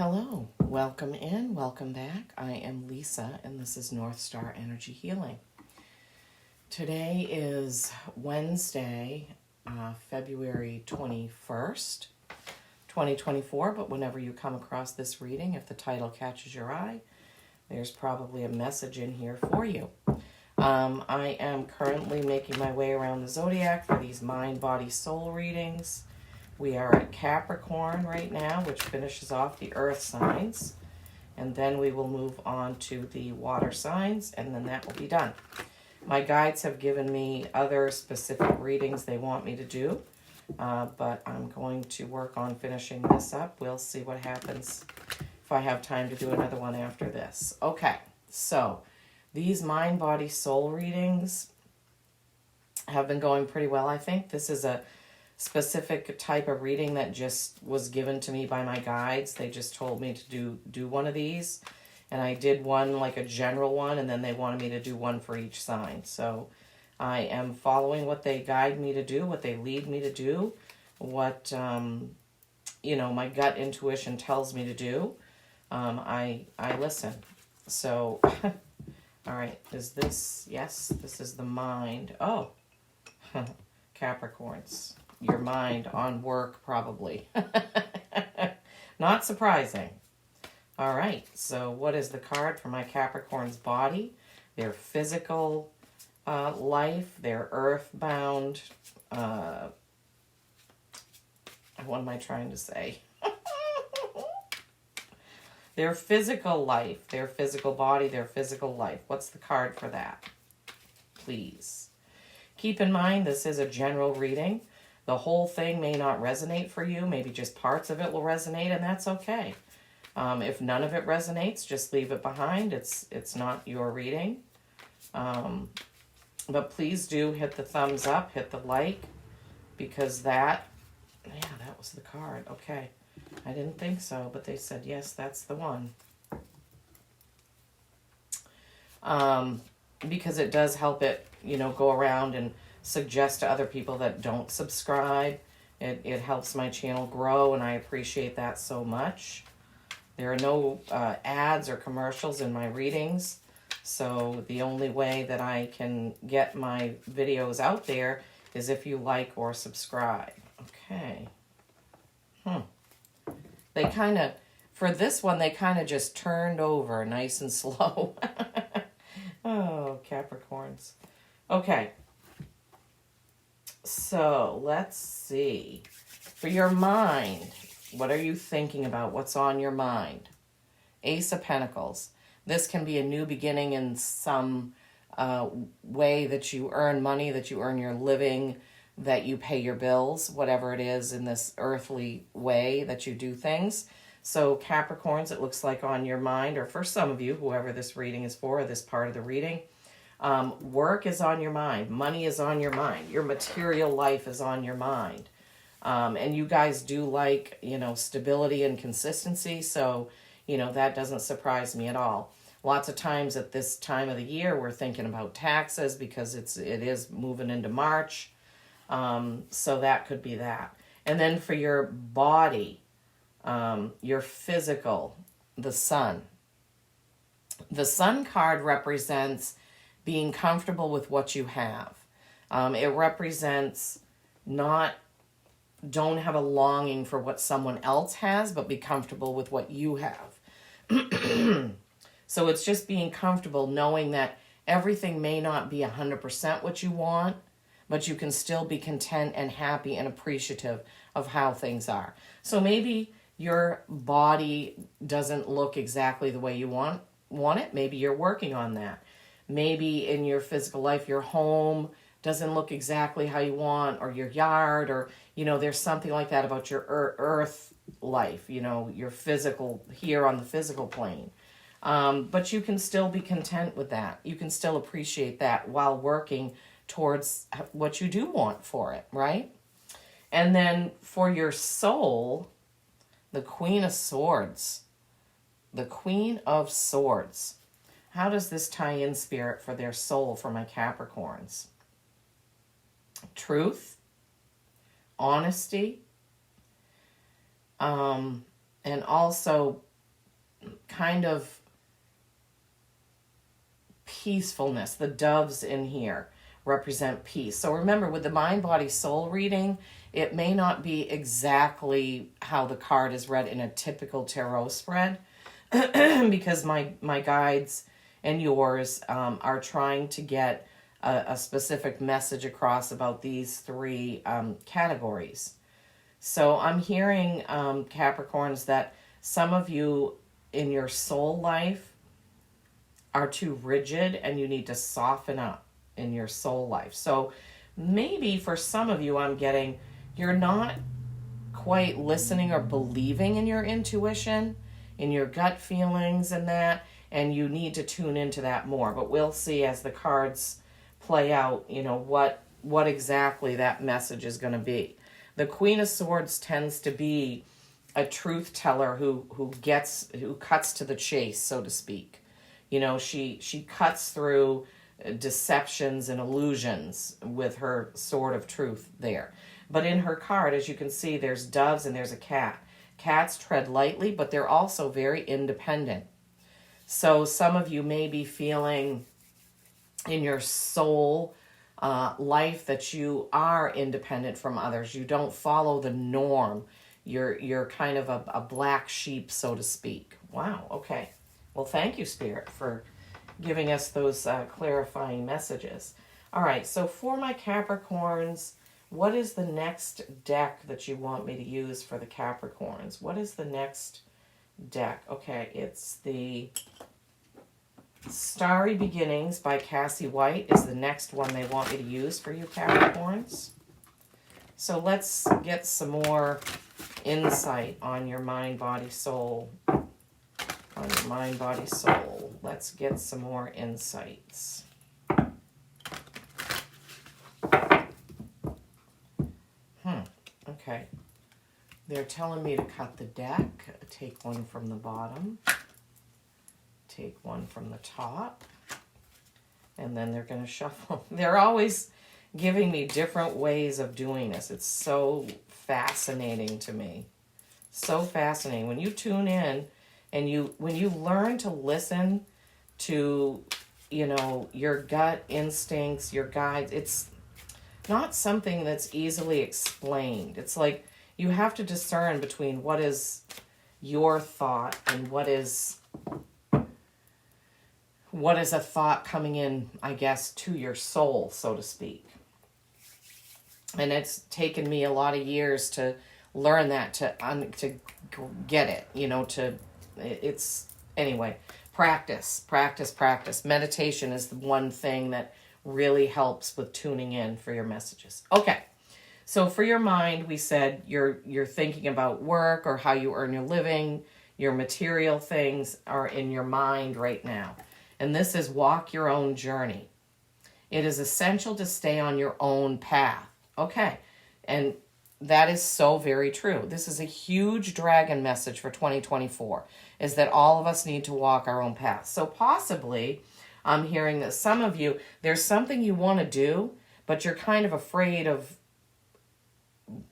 Hello, welcome in, welcome back. I am Lisa, and this is North Star Energy Healing. Today is Wednesday, February 21st, 2024, but whenever you come across this reading, if the title catches your eye, there's probably a message in here for you. I am currently making my way around the zodiac for these mind, body, soul readings. We are at Capricorn right now, which finishes off the earth signs. And then we will move on to the water signs, and then that will be done. My guides have given me other specific readings they want me to do, but I'm going to work on finishing this up. We'll see what happens if I have time to do another one after this. Okay, so these mind, body, soul readings have been going pretty well, I think. This is a specific type of reading that just was given to me by my guides. They just told me to do one of these, and I did one, like a general one, and then they wanted me to do one for each sign. So I am following what they guide me to do, what they lead me to do, what my gut intuition tells me to do. I listen. So all right, is this, yes, this is the mind. Oh, Capricorns. Your mind on work, probably. Not surprising. All right, so what is the card for my Capricorn's body? Their physical life, their earthbound, what am I trying to say? Their physical life, their physical body, their physical life. What's the card for that? Please. Keep in mind, this is a general reading. The whole thing may not resonate for you. Maybe just parts of it will resonate, and that's okay. If none of it resonates, just leave it behind. It's not your reading. But please do hit the thumbs up, hit the like, because that was the card. Okay. I didn't think so, but they said, yes, that's the one. Because it does help it, go around and suggest to other people that don't subscribe. It helps my channel grow, and I appreciate that so much. There are no ads or commercials in my readings, so the only way that I can get my videos out there is if you like or subscribe. Okay. They kind of, for this one, they kind of just turned over nice and slow. Oh, Capricorns. Okay. So let's see. For your mind, what are you thinking about? What's on your mind? Ace of Pentacles. This can be a new beginning in some way that you earn money, that you earn your living, that you pay your bills, whatever it is in this earthly way that you do things. So Capricorns, it looks like on your mind, or for some of you, whoever this reading is for, this part of the reading, work is on your mind. Money is on your mind. Your material life is on your mind. And you guys do like, stability and consistency. So, that doesn't surprise me at all. Lots of times at this time of the year, we're thinking about taxes because it is moving into March. So that could be that. And then for your body, your physical, the sun. The sun card represents being comfortable with what you have. It represents don't have a longing for what someone else has, but be comfortable with what you have. So it's just being comfortable knowing that everything may not be 100% what you want, but you can still be content and happy and appreciative of how things are. So maybe your body doesn't look exactly the way you want it. Maybe you're working on that. Maybe in your physical life, your home doesn't look exactly how you want, or your yard, or, there's something like that about your earth life, your physical, here on the physical plane. But you can still be content with that. You can still appreciate that while working towards what you do want for it, right? And then for your soul, the Queen of Swords. The Queen of Swords. How does this tie in, Spirit, for their soul, for my Capricorns? Truth, honesty, and also kind of peacefulness. The doves in here represent peace. So remember, with the mind, body, soul reading, it may not be exactly how the card is read in a typical tarot spread because my guides and yours are trying to get a specific message across about these three categories. So I'm hearing, Capricorns, that some of you in your soul life are too rigid and you need to soften up in your soul life. So maybe for some of you, I'm getting, you're not quite listening or believing in your intuition, in your gut feelings and that, and you need to tune into that more. But we'll see as the cards play out, what exactly that message is going to be. The Queen of Swords tends to be a truth teller who cuts to the chase, so to speak. She cuts through deceptions and illusions with her sword of truth there. But in her card, as you can see, there's doves and there's a cat. Cats tread lightly, but they're also very independent. So some of you may be feeling in your soul life that you are independent from others. You don't follow the norm. You're kind of a black sheep, so to speak. Wow, okay. Well, thank you, Spirit, for giving us those clarifying messages. All right, so for my Capricorns, what is the next deck that you want me to use for the Capricorns? What is the next deck? Okay, it's the Starry Beginnings by Cassie White is the next one they want me to use for you Capricorns. So let's get some more insight on your mind, body, soul. On your mind, body, soul. Let's get some more insights. Okay. They're telling me to cut the deck. Take one from the bottom. Take one from the top. And then they're going to shuffle. They're always giving me different ways of doing this. It's so fascinating to me. So fascinating. When you tune in and when you learn to listen to, your gut instincts, your guides, it's not something that's easily explained. It's like you have to discern between what is your thought and what is a thought coming in, I guess, to your soul, so to speak. And it's taken me a lot of years to learn that, to get it, anyway, practice. Meditation is the one thing that really helps with tuning in for your messages. Okay. So for your mind, we said you're thinking about work or how you earn your living. Your material things are in your mind right now. And this is walk your own journey. It is essential to stay on your own path. Okay. And that is so very true. This is a huge dragon message for 2024, is that all of us need to walk our own path. So possibly, I'm hearing that some of you, there's something you want to do, but you're kind of afraid of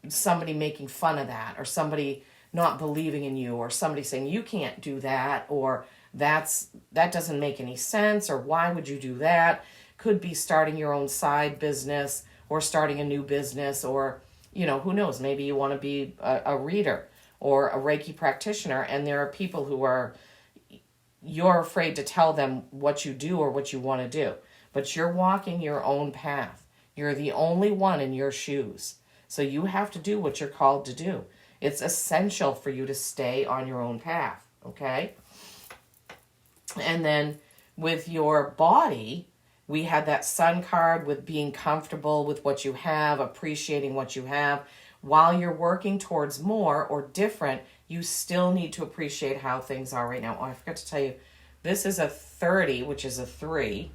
somebody making fun of that, or somebody not believing in you, or somebody saying you can't do that, or that doesn't make any sense, or why would you do that? Could be starting your own side business or starting a new business, or, who knows, maybe you want to be a reader or a Reiki practitioner, and there are people who you're afraid to tell them what you do or what you want to do, but you're walking your own path. You're the only one in your shoes. So you have to do what you're called to do. It's essential for you to stay on your own path, okay? And then with your body, we had that sun card with being comfortable with what you have, appreciating what you have. While you're working towards more or different, you still need to appreciate how things are right now. Oh, I forgot to tell you, this is a 30, which is a 3.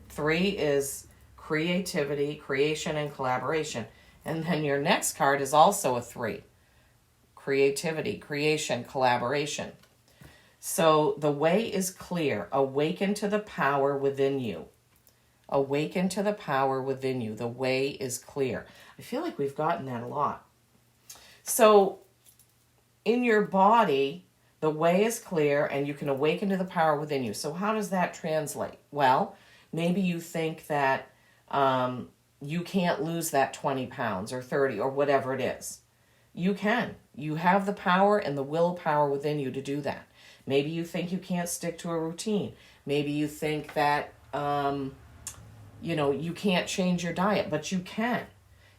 3 is creativity, creation, and collaboration. And then your next card is also a 3. Creativity, creation, collaboration. So the way is clear. Awaken to the power within you. Awaken to the power within you. The way is clear. I feel like we've gotten that a lot. So in your body, The way is clear and you can awaken to the power within you. So how does that translate? Well, maybe you think that you can't lose that 20 pounds or 30 or whatever it is. You can. You have the power and the willpower within you to do that. Maybe you think you can't stick to a routine. Maybe you think that, you can't change your diet, but you can.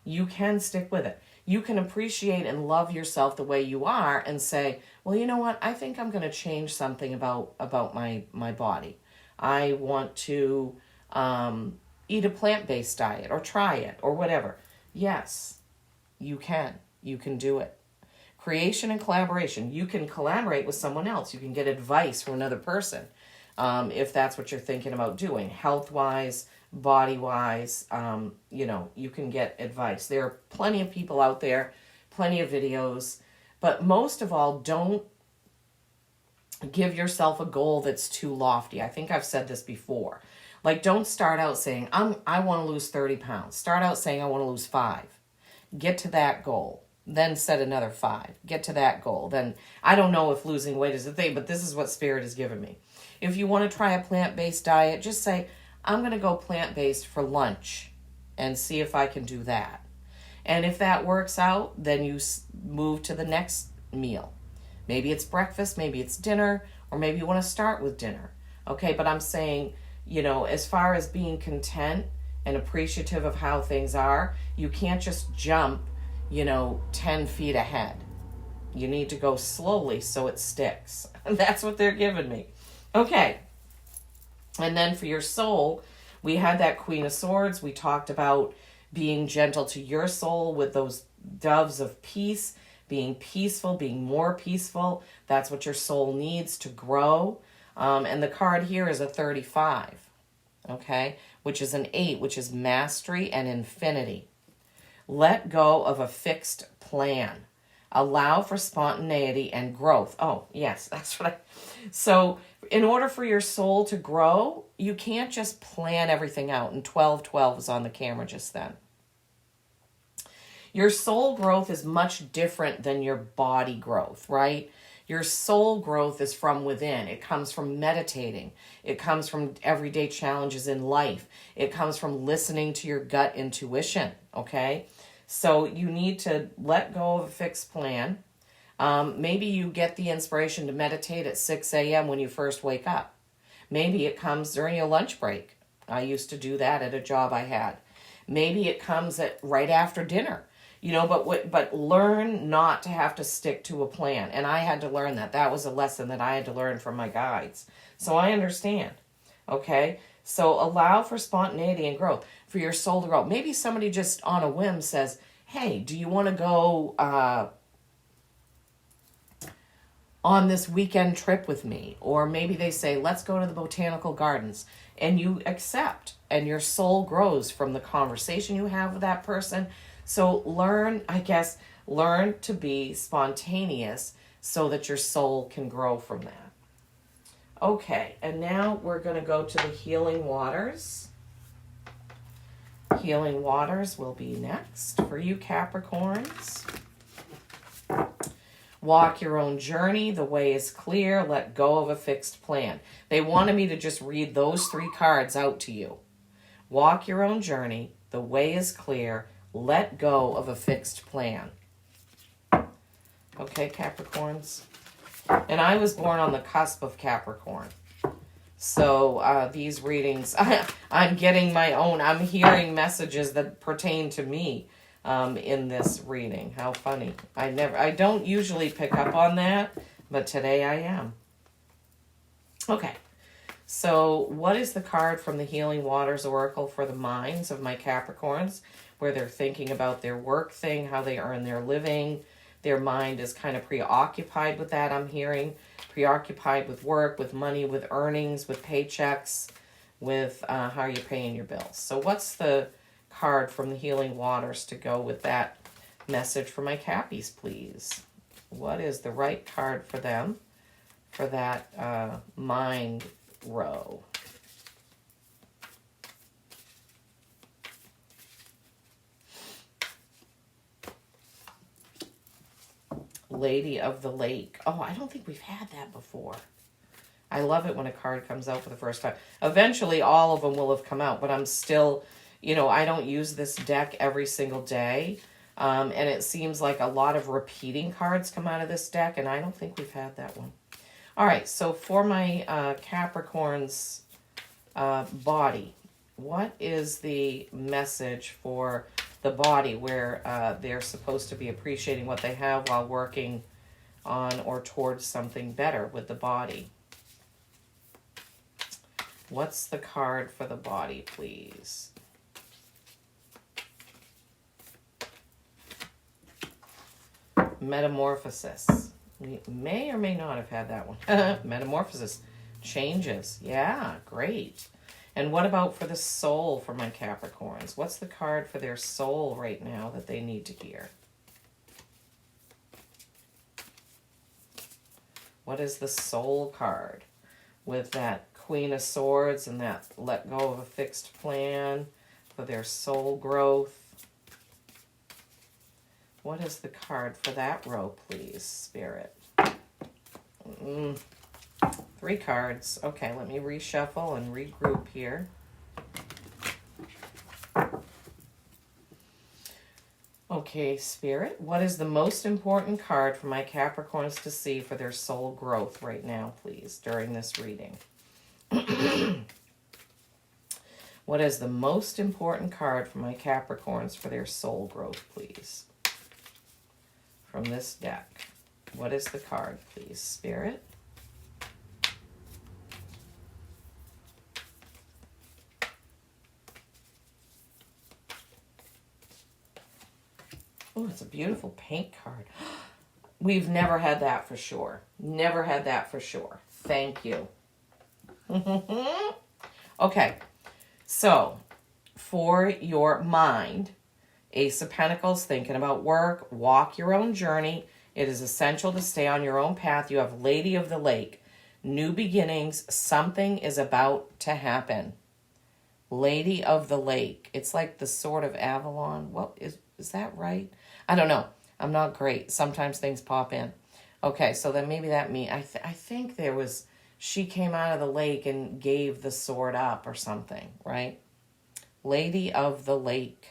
You can stick with it. You can appreciate and love yourself the way you are and say, well, you know what? I think I'm going to change something about my body. I want to eat a plant-based diet or try it or whatever. Yes, you can. You can do it. Creation and collaboration. You can collaborate with someone else. You can get advice from another person if that's what you're thinking about doing. Health-wise, body-wise, you can get advice. There are plenty of people out there, plenty of videos, but most of all, don't give yourself a goal that's too lofty. I think I've said this before. Like, don't start out saying, I want to lose 30 pounds. Start out saying, I want to lose 5. Get to that goal. Then set another 5. Get to that goal. Then, I don't know if losing weight is a thing, but this is what Spirit has given me. If you want to try a plant-based diet, just say, I'm going to go plant-based for lunch and see if I can do that. And if that works out, then you move to the next meal. Maybe it's breakfast, maybe it's dinner, or maybe you want to start with dinner. Okay, but I'm saying, as far as being content and appreciative of how things are, you can't just jump 10 feet ahead. You need to go slowly so it sticks. That's what they're giving me. Okay. And then for your soul, we had that Queen of Swords. We talked about being gentle to your soul with those doves of peace, being peaceful, being more peaceful. That's what your soul needs to grow. And the card here is a 35, okay, which is an 8, which is mastery and infinity. Let go of a fixed plan. Allow for spontaneity and growth. Oh, yes, that's what So in order for your soul to grow, you can't just plan everything out. And 1212 is on the camera just then. Your soul growth is much different than your body growth, right? Your soul growth is from within. It comes from meditating. It comes from everyday challenges in life. It comes from listening to your gut intuition, okay? So you need to let go of a fixed plan. Maybe you get the inspiration to meditate at 6 a.m. when you first wake up. Maybe it comes during your lunch break. I used to do that at a job I had. Maybe it comes right after dinner. But learn not to have to stick to a plan. And I had to learn that. That was a lesson that I had to learn from my guides. So I understand. Okay? So allow for spontaneity and growth, for your soul to grow. Maybe somebody just on a whim says, hey, do you want to go on this weekend trip with me? Or maybe they say, let's go to the botanical gardens. And you accept, and your soul grows from the conversation you have with that person. So learn to be spontaneous so that your soul can grow from that. Okay, and now we're going to go to the healing waters. Healing waters will be next for you Capricorns. Walk your own journey. The way is clear. Let go of a fixed plan. They wanted me to just read those 3 cards out to you. Walk your own journey. The way is clear. Let go of a fixed plan. Okay, Capricorns? And I was born on the cusp of Capricorn. So these readings, I'm getting my own. I'm hearing messages that pertain to me in this reading. How funny. I don't usually pick up on that, but today I am. Okay. So what is the card from the Healing Waters Oracle for the minds of my Capricorns, where they're thinking about their work thing, how they earn their living? Their mind is kind of preoccupied with that, I'm hearing. Preoccupied with work, with money, with earnings, with paychecks, with how you're paying your bills. So what's the card from the Healing Waters to go with that message for my Cappies, please? What is the right card for them for that mind row? Lady of the Lake. Oh, I don't think we've had that before. I love it when a card comes out for the first time. Eventually, all of them will have come out, but I'm still, I don't use this deck every single day. And it seems like a lot of repeating cards come out of this deck, and I don't think we've had that one. All right, so for my Capricorn's body, what is the message for the body where they're supposed to be appreciating what they have while working on or towards something better with the body? What's the card for the body, please? Metamorphosis. We may or may not have had that one. Metamorphosis. Changes. Yeah, great. And what about for the soul for my Capricorns? What's the card for their soul right now that they need to hear? What is the soul card with that Queen of Swords and that let go of a fixed plan for their soul growth? What is the card for that row, please, Spirit? 3 cards. Okay, let me reshuffle and regroup here. Okay, Spirit, what is the most important card for my Capricorns to see for their soul growth right now, please, during this reading? What is the most important card for my Capricorns for their soul growth, please? From this deck. What is the card, please, Spirit? Oh, it's a beautiful pink card. We've never had that for sure. Never had that for sure. Thank you. Okay, so for your mind, Ace of Pentacles, thinking about work, walk your own journey. It is essential to stay on your own path. You have Lady of the Lake, new beginnings. Something is about to happen. Lady of the Lake. It's like the Sword of Avalon. What is that right? I don't know. I'm not great. Sometimes things pop in. Okay, so then maybe that means I think there was, she came out of the lake and gave the sword up or something, right? Lady of the Lake.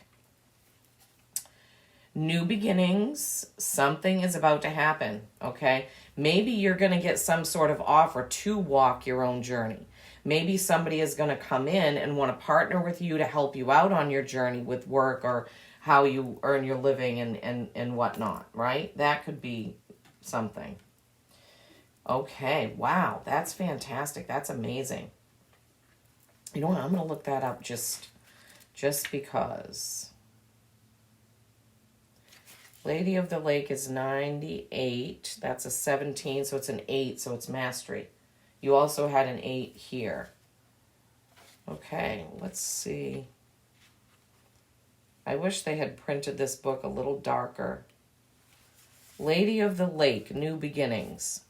New beginnings. Something is about to happen, okay? Maybe you're going to get some sort of offer to walk your own journey. Maybe somebody is going to come in and want to partner with you to help you out on your journey with work or how you earn your living and whatnot, right? That could be something. Okay, wow, that's fantastic. That's amazing. You know what? I'm going to look that up just because. Lady of the Lake is 98. That's a 17, so it's an 8, so it's mastery. You also had an 8 here. Okay, let's see. I wish they had printed this book a little darker. Lady of the Lake, New Beginnings.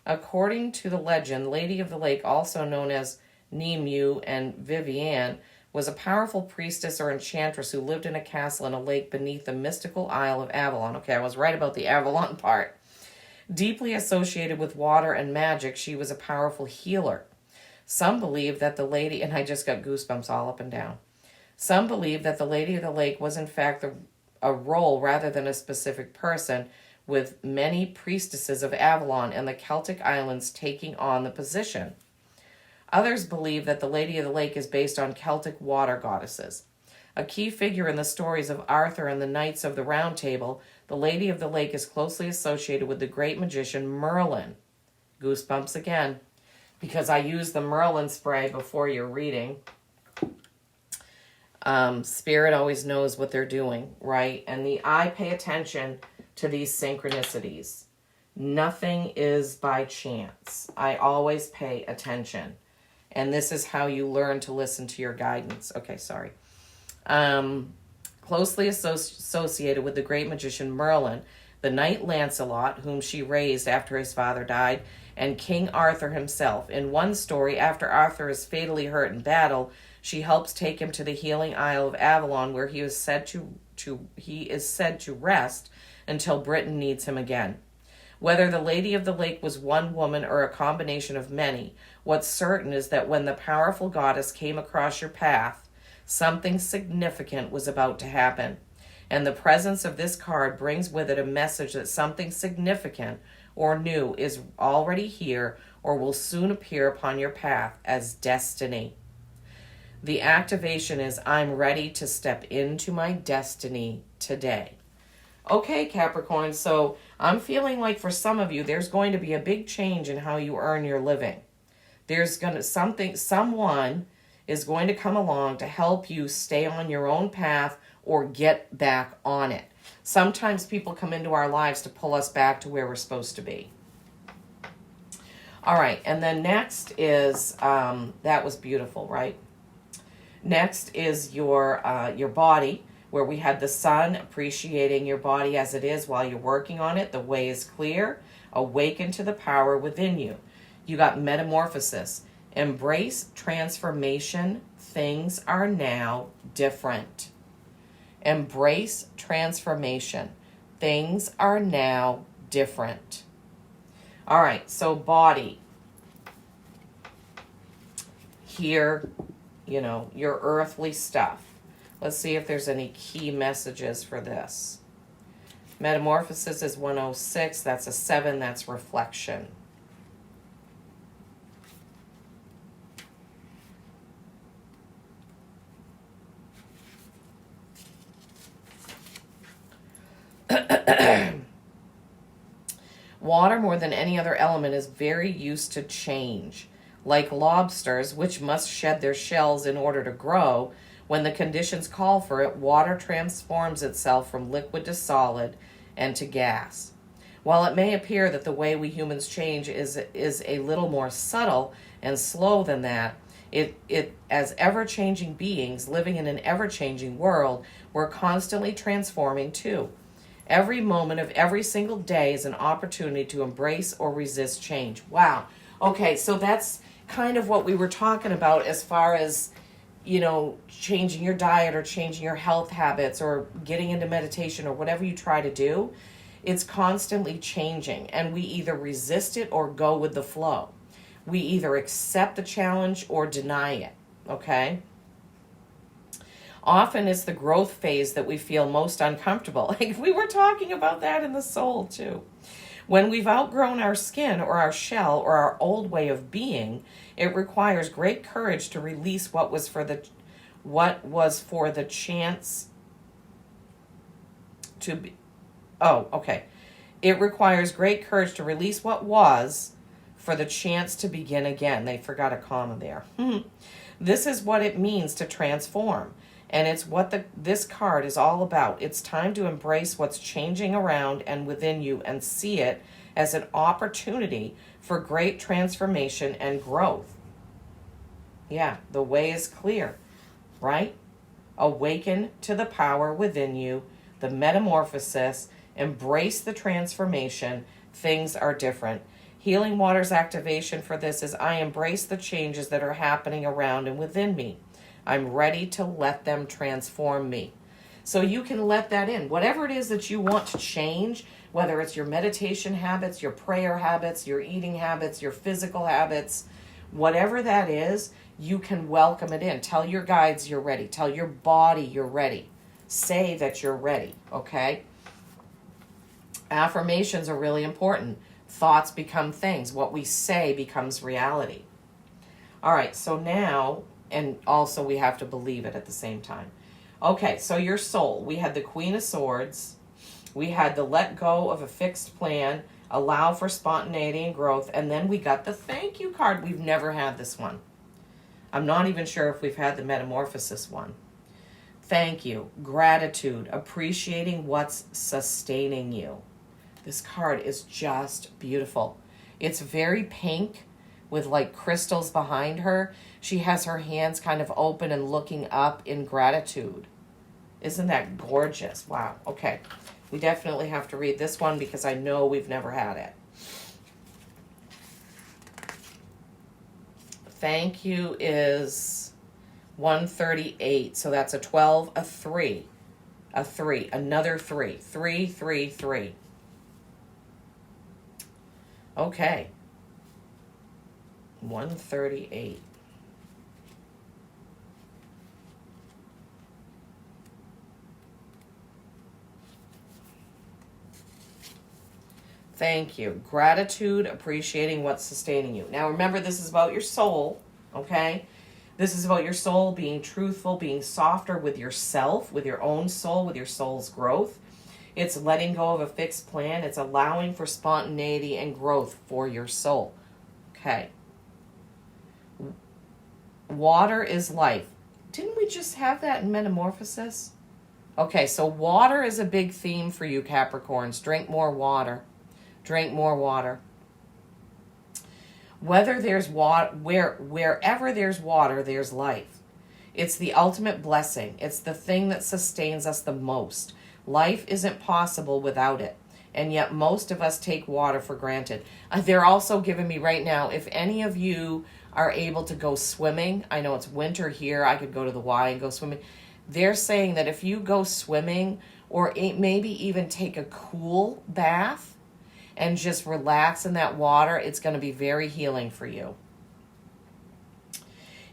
According to the legend, Lady of the Lake, also known as Nimue and Vivienne, was a powerful priestess or enchantress who lived in a castle in a lake beneath the mystical Isle of Avalon. Okay, I was right about the Avalon part. Deeply associated with water and magic, she was a powerful healer. Some believe that the lady, and I just got goosebumps all up and down. Some believe that the Lady of the Lake was in fact a role rather than a specific person, with many priestesses of Avalon and the Celtic islands taking on the position. Others believe that the Lady of the Lake is based on Celtic water goddesses. A key figure in the stories of Arthur and the Knights of the Round Table, the Lady of the Lake is closely associated with the great magician Merlin. Goosebumps again, because I use the Merlin spray before your reading. Spirit always knows what they're doing, right? And the eye pay attention to these synchronicities. Nothing is by chance. I always pay attention. And this is how you learn to listen to your guidance. Okay, sorry. Closely associated with the great magician Merlin, the knight Lancelot, whom she raised after his father died, and King Arthur himself. In one story, after Arthur is fatally hurt in battle, she helps take him to the healing Isle of Avalon, where he is said to rest, until Britain needs him again. Whether the Lady of the Lake was one woman or a combination of many, what's certain is that when the powerful goddess came across your path, something significant was about to happen. And the presence of this card brings with it a message that something significant or new is already here or will soon appear upon your path as destiny. The activation is, I'm ready to step into my destiny today. Okay, Capricorn, so I'm feeling like for some of you, there's going to be a big change in how you earn your living. Someone is going to come along to help you stay on your own path or get back on it. Sometimes people come into our lives to pull us back to where we're supposed to be. All right, and then next is, that was beautiful, right? Next is your body, where we had the sun, appreciating your body as it is while you're working on it. The way is clear. Awaken to the power within you. You got metamorphosis. Embrace transformation. Things are now different. Embrace transformation. Things are now different. All right, so body. Here, your earthly stuff. Let's see if there's any key messages for this. Metamorphosis is 106. That's a 7. That's reflection. Water, more than any other element, is very used to change. Like lobsters, which must shed their shells in order to grow, when the conditions call for it, water transforms itself from liquid to solid and to gas. While it may appear that the way we humans change is a little more subtle and slow than that, it as ever-changing beings living in an ever-changing world, we're constantly transforming too. Every moment of every single day is an opportunity to embrace or resist change. Wow. Okay, so that's kind of what we were talking about as far as, changing your diet or changing your health habits or getting into meditation or whatever you try to do. It's constantly changing, and we either resist it or go with the flow. We either accept the challenge or deny it, okay? Often it's the growth phase that we feel most uncomfortable. Like we were talking about that in the soul too. When we've outgrown our skin or our shell or our old way of being, it requires great courage to release what was for the chance to be. Oh, okay. It requires great courage to release what was for the chance to begin again. They forgot a comma there. This is what it means to transform. And it's what this card is all about. It's time to embrace what's changing around and within you and see it as an opportunity for great transformation and growth. Yeah, the way is clear, right? Awaken to the power within you, the metamorphosis, embrace the transformation. Things are different. Healing Water's activation for this is, I embrace the changes that are happening around and within me. I'm ready to let them transform me. So you can let that in. Whatever it is that you want to change, whether it's your meditation habits, your prayer habits, your eating habits, your physical habits, whatever that is, you can welcome it in. Tell your guides you're ready. Tell your body you're ready. Say that you're ready, okay? Affirmations are really important. Thoughts become things. What we say becomes reality. All right, so now... and also we have to believe it at the same time. Okay, so your soul. We had the Queen of Swords. We had the let go of a fixed plan, allow for spontaneity and growth, and then we got the thank you card. We've never had this one. I'm not even sure if we've had the metamorphosis one. Thank you, gratitude, appreciating what's sustaining you. This card is just beautiful. It's very pink with like crystals behind her. She has her hands kind of open and looking up in gratitude. Isn't that gorgeous? Wow. Okay. We definitely have to read this one because I know we've never had it. Thank you is 138. So that's a 12, a 3, a 3, another 3, 3, 3, 3. Okay. 138. Thank you. Gratitude, appreciating what's sustaining you. Now remember, this is about your soul, okay? This is about your soul being truthful, being softer with yourself, with your own soul, with your soul's growth. It's letting go of a fixed plan. It's allowing for spontaneity and growth for your soul. Okay. Water is life. Didn't we just have that in Metamorphosis? Okay, so water is a big theme for you, Capricorns. Drink more water. Drink more water. Wherever there's water, there's life. It's the ultimate blessing. It's the thing that sustains us the most. Life isn't possible without it. And yet most of us take water for granted. They're also giving me right now, if any of you are able to go swimming, I know it's winter here, I could go to the Y and go swimming. They're saying that if you go swimming or maybe even take a cool bath, and just relax in that water, it's going to be very healing for you.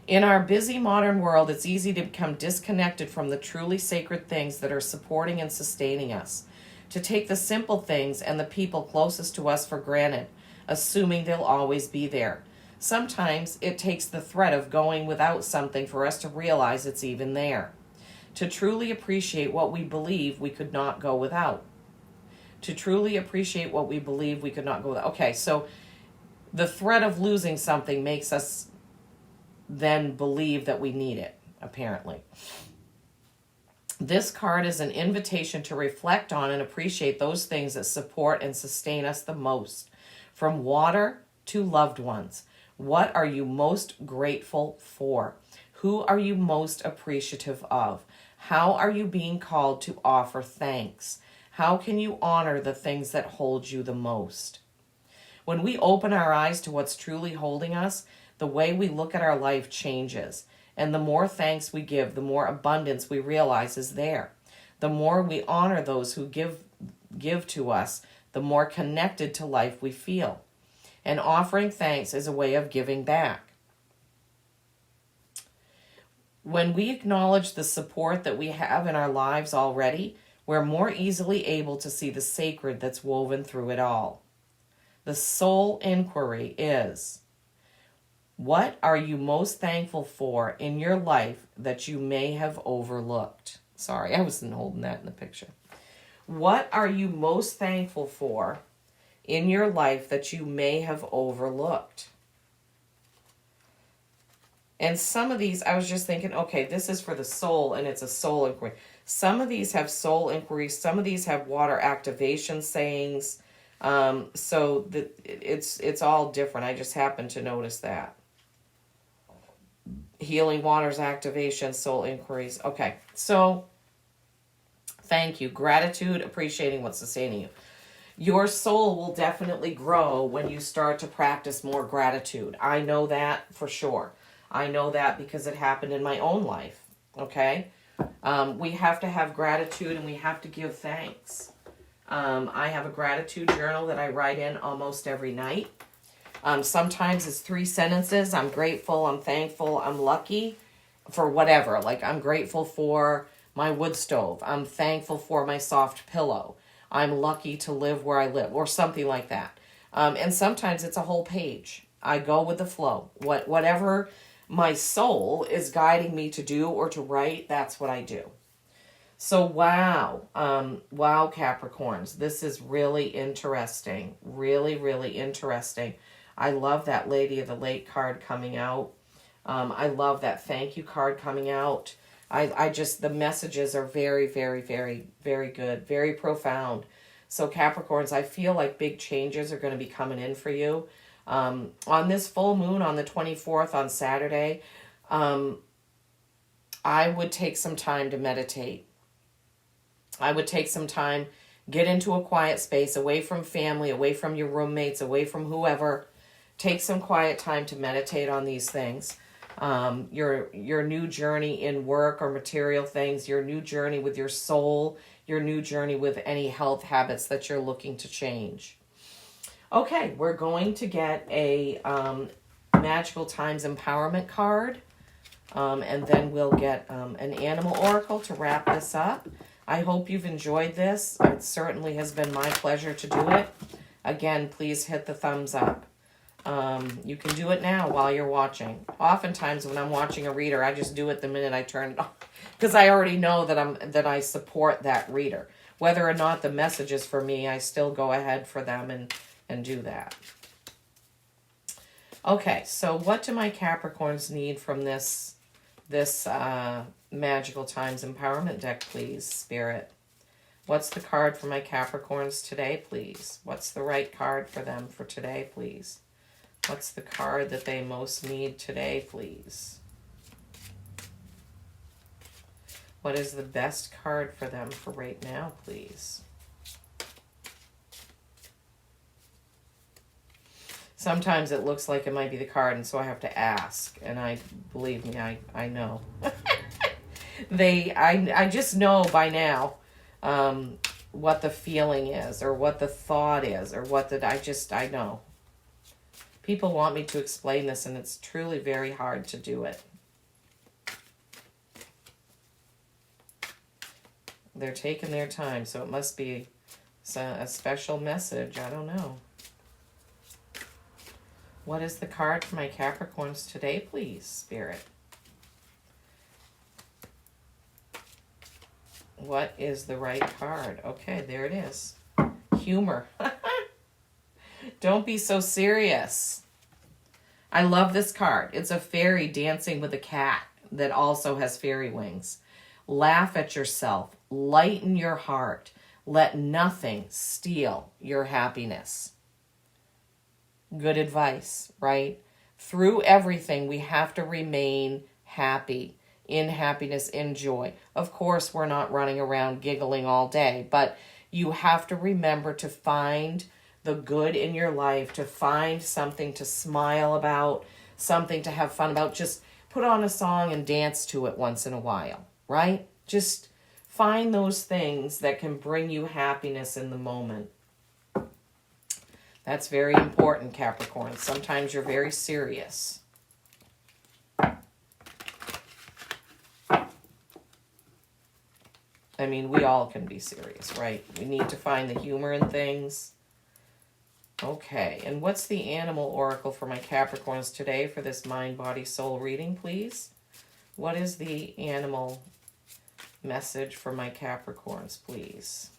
In our busy modern world, it's easy to become disconnected from the truly sacred things that are supporting and sustaining us, to take the simple things and the people closest to us for granted, assuming they'll always be there. Sometimes it takes the threat of going without something for us to realize it's even there, to truly appreciate what we believe we could not go without. To truly appreciate what we believe we could not go without. Okay, so the threat of losing something makes us then believe that we need it, apparently. This card is an invitation to reflect on and appreciate those things that support and sustain us the most. From water to loved ones. What are you most grateful for? Who are you most appreciative of? How are you being called to offer thanks? How can you honor the things that hold you the most? When we open our eyes to what's truly holding us, the way we look at our life changes. And the more thanks we give, the more abundance we realize is there. The more we honor those who give to us, the more connected to life we feel. And offering thanks is a way of giving back. When we acknowledge the support that we have in our lives already, we're more easily able to see the sacred that's woven through it all. The soul inquiry is, what are you most thankful for in your life that you may have overlooked? Sorry, I wasn't holding that in the picture. What are you most thankful for in your life that you may have overlooked? And some of these, I was just thinking, okay, this is for the soul, and it's a soul inquiry. Some of these have soul inquiries. Some of these have water activation sayings. So it's all different. I just happened to notice that. Healing waters activation, soul inquiries. Okay, so thank you. Gratitude, appreciating what's sustaining you. Your soul will definitely grow when you start to practice more gratitude. I know that for sure. I know that because it happened in my own life. Okay? We have to have gratitude and we have to give thanks. I have a gratitude journal that I write in almost every night. Sometimes it's 3 sentences. I'm grateful, I'm thankful, I'm lucky for whatever. Like I'm grateful for my wood stove. I'm thankful for my soft pillow. I'm lucky to live where I live, or something like that. And sometimes it's a whole page. I go with the flow. Whatever my soul is guiding me to do or to write, that's what I do. So wow, Capricorns, this is really interesting. Really, really interesting. I love that Lady of the Lake card coming out. I love that thank you card coming out. I just, the messages are very, very, very, very good, very profound. So Capricorns, I feel like big changes are going to be coming in for you. On this full moon on the 24th on Saturday, I would take some time to meditate. I would take some time, get into a quiet space, away from family, away from your roommates, away from whoever. Take some quiet time to meditate on these things. your new journey in work or material things, your new journey with your soul, your new journey with any health habits that you're looking to change. Okay, we're going to get a Magical Times Empowerment card, and then we'll get an Animal Oracle to wrap this up. I hope you've enjoyed this. It certainly has been my pleasure to do it. Again, please hit the thumbs up. You can do it now while you're watching. Oftentimes when I'm watching a reader, I just do it the minute I turn it on because I already know that I support that reader. Whether or not the message is for me, I still go ahead for them and do that. Okay, so what do my Capricorns need from this Magical Times Empowerment deck, please, Spirit? What's the card for my Capricorns today, please? What's the right card for them for today, please? What's the card that they most need today, please? What is the best card for them for right now, please? Sometimes it looks like it might be the card, and so I have to ask. And believe me, I know. I just know by now what the feeling is, or what the thought is, or I know. People want me to explain this, and it's truly very hard to do it. They're taking their time, so it must be a special message. I don't know. What is the card for my Capricorns today, please, Spirit? What is the right card? Okay, there it is. Humor. Don't be so serious. I love this card. It's a fairy dancing with a cat that also has fairy wings. Laugh at yourself. Lighten your heart. Let nothing steal your happiness. Good advice, right? Through everything, we have to remain happy, in happiness, in joy. Of course, we're not running around giggling all day, but you have to remember to find the good in your life, to find something to smile about, something to have fun about. Just put on a song and dance to it once in a while, right? Just find those things that can bring you happiness in the moment. That's very important, Capricorn. Sometimes you're very serious. I mean, we all can be serious, right? We need to find the humor in things. Okay, and what's the Animal Oracle for my Capricorns today for this Mind, Body, Soul reading, please? What is the animal message for my Capricorns, please?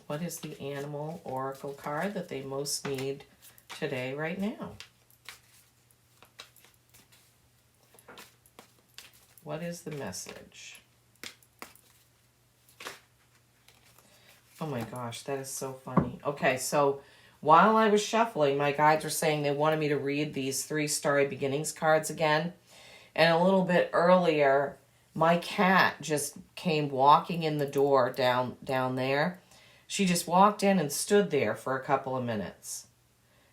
What is the Animal Oracle card that they most need today, right now? What is the message? Oh my gosh, that is so funny. Okay, so while I was shuffling, my guides were saying they wanted me to read these 3 Starry Beginnings cards again. And a little bit earlier, my cat just came walking in the door down there. She just walked in and stood there for a couple of minutes.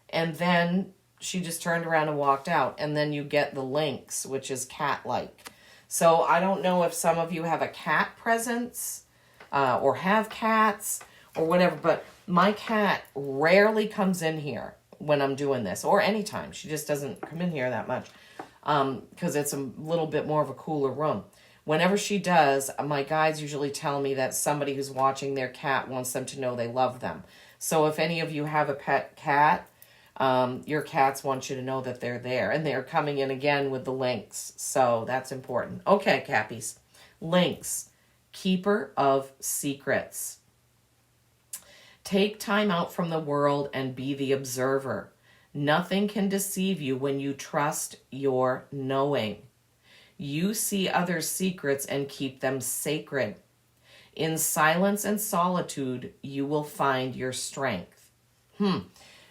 And then she just turned around and walked out. And then you get the lynx, which is cat-like. So I don't know if some of you have a cat presence or have cats or whatever. But my cat rarely comes in here when I'm doing this, or anytime. She just doesn't come in here that much because it's a little bit more of a cooler room. Whenever she does, my guides usually tell me that somebody who's watching their cat wants them to know they love them. So if any of you have a pet cat, your cats want you to know that they're there. And they're coming in again with the lynx. So that's important. Okay, Cappies. Lynx, keeper of secrets. Take time out from the world and be the observer. Nothing can deceive you when you trust your knowing. You see others' secrets and keep them sacred. In silence and solitude, you will find your strength.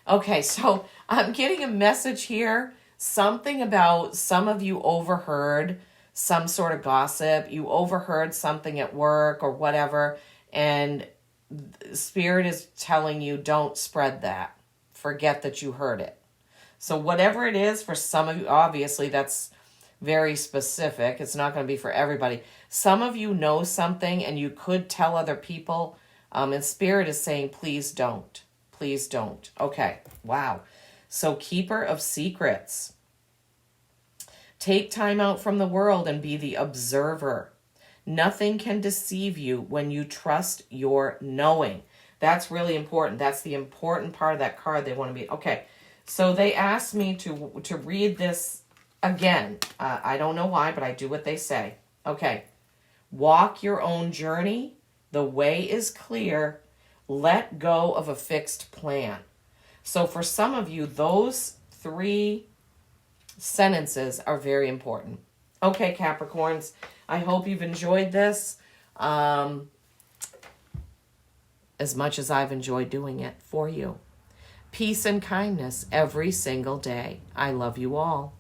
Okay, so I'm getting a message here. Something about some of you overheard some sort of gossip. You overheard something at work or whatever, and Spirit is telling you, don't spread that. Forget that you heard it. So whatever it is, for some of you, obviously that's very specific. It's not going to be for everybody. Some of you know something and you could tell other people. And Spirit is saying, please don't. Please don't. Okay. Wow. So keeper of secrets. Take time out from the world and be the observer. Nothing can deceive you when you trust your knowing. That's really important. That's the important part of that card they want to be. Okay. So they asked me to read this again. I don't know why, but I do what they say. Okay. Walk your own journey. The way is clear. Let go of a fixed plan. So for some of you, those 3 sentences are very important. Okay, Capricorns, I hope you've enjoyed this as much as I've enjoyed doing it for you. Peace and kindness every single day. I love you all.